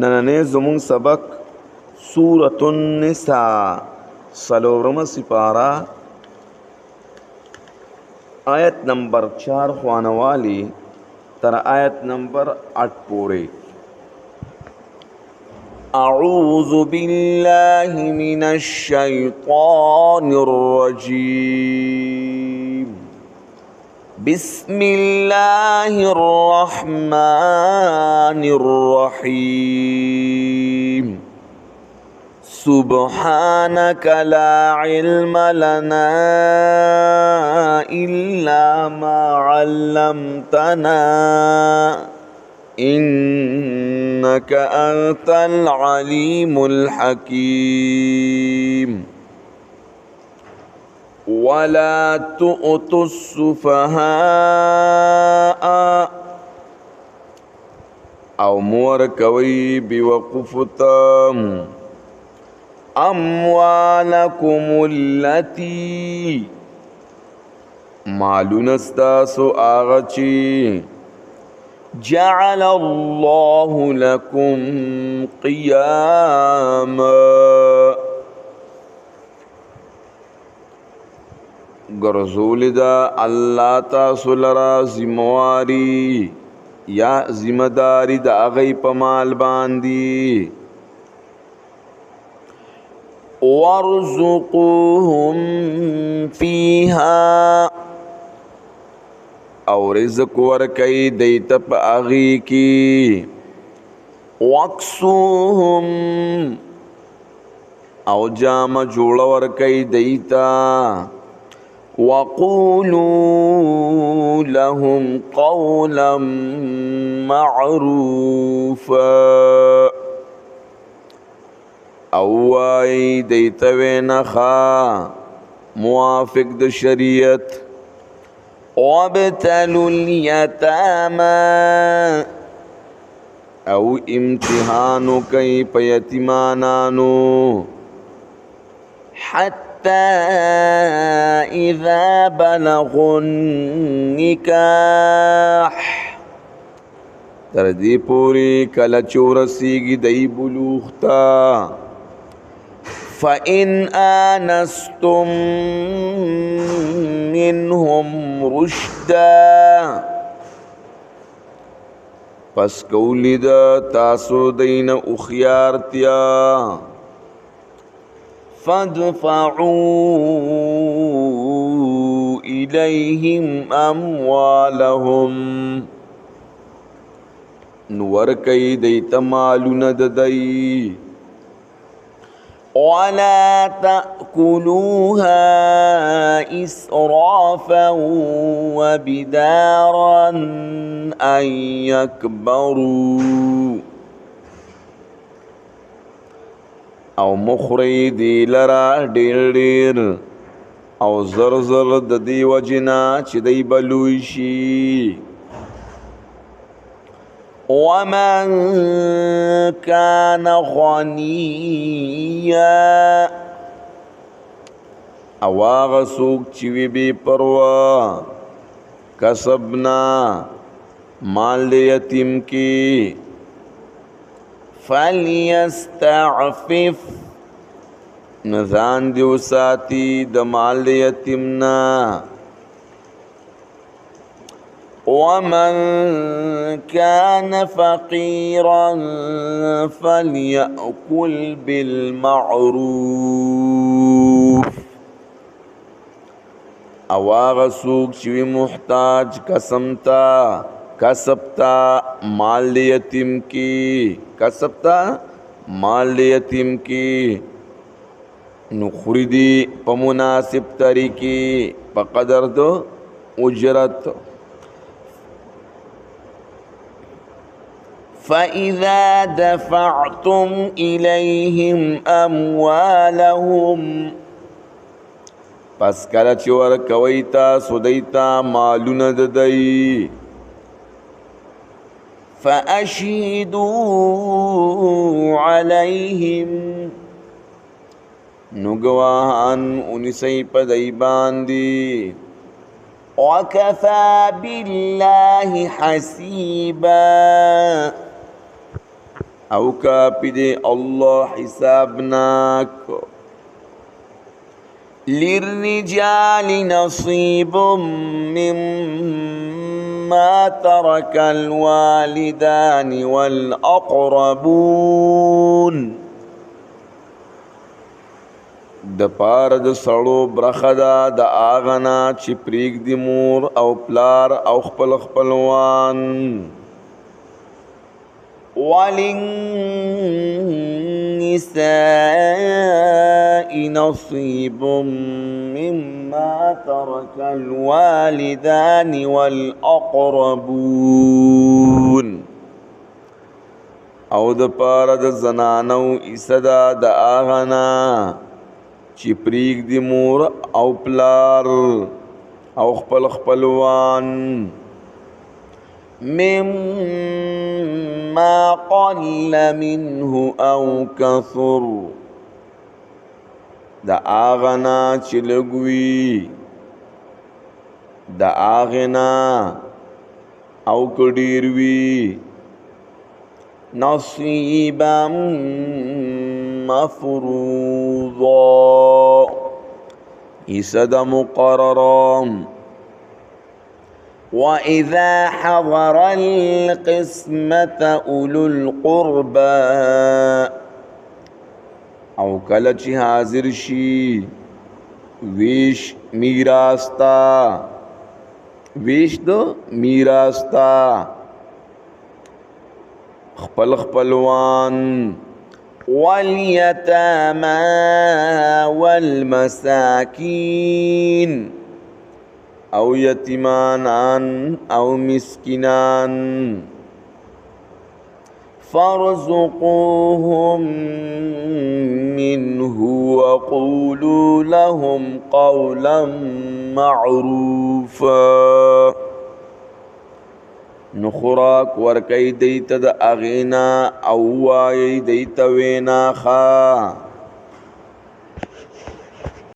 نننې زمون سبق سورة النساء سلورم سپارہ آیت نمبر 4 خوانوالی تر آیت نمبر 8 پورے. اعوذ باللہ من الشیطان الرجیم بسم اللہ الرحمن الرحیم سبحانك لا علم لنا إلا ما علمتنا إنك أنت العليم الحكيم ولا تؤتوا السفهاء او مورکوی بوقفتم اموالکم التي مالون استاسو آغچی جعل الله لكم قياما گرزول دا اللہ تاسو لرا زمواری یا زمداری دا اغی پمال باندی وارزقوهم فیہا او رزق ورکی دیت پا اغی کی وقصوهم او جام جوڑ ورکی دیتا وقولوا لهم قولا معروفا اوائی دیتوینخا موافق د شریعت وابتلوا الیتاما او امتحانو کئی پیتمانانو حتی اذا بلغوا النکاح تردی پوری کلچورسیگی دی بلوغتا فَإِنْ آنَسْتُمْ مِنْهُمْ رُشْدًا پس کولی دا تاسو دین اخیارتیا فَادْفَعُوا إِلَيْهِمْ أَمْوَالَهُمْ نورکی دیت مالون ددائی وَلَا تَأْكُلُوهَا إِسْرَافًا وَبِدَارًا أَنْ يَكْبَرُوا او مخری دی لرا دیر دیر او زرزر دی وجنا چی دی بلوشی وَمَنْ كَانَ غَنِيًّا اواغ سوک چوی بی پروا کسبنا مال دی یتیم کی فَلْيَسْتَعْفِفْ نزان دیو ساتی دمال دی یتیمنا وَمَنْ كَانَ فَقِيرًا فَلْيَأْكُلْ بِالْمَعْرُوفِ اواغ سوک چوی محتاج کسبتا مال دی یتیم کی کسبتا مال دی یتیم کی نخوری دی پا مناسب طریقی پا قدر دو اجرت فَإِذَا دَفَعْتُمْ إِلَيْهِمْ أَمْوَالَهُمْ پس کلچ ورکویتا سدیتا مالون ددئی فَأَشْهِدُوا عَلَيْهِمْ نگواہان انسی پدئی باندی وَكَفَى بِاللَّهِ حَسِيبًا او کافی دی اللہ حسابناک. للرجال نصیب مما ترک الوالدان والاقربون. د پار د سړو برخه ده د آغنا چې پریږدي مور او پلار او خپل خپلوان. وللنساء نصيب مما ترك الوالدان والأقربون. او د پاره د زنانو ایسدا د آغنا چې پریږدي مور او پلار او خپل خپلوان. مما قل منه او کثر، د آغنا چې لږوي د آغنا او که ډېر وي. نصیبا مفروضا، حصہ د مقررام. وَإِذَا حَضَرَ الْقِسْمَةَ أُولُو الْقُرْبَى، او کله چې حاضر شي ویش میراث تا، ویش د میراث تا خپل خپلوان. والیتاما والمساکین، او یتیمانان او مسکینان. فارزقوهم منه وقولوا لهم قولا معروفا. نو خوراک ورکی دیتا دا اغینا او وای دیتا وینا خوا.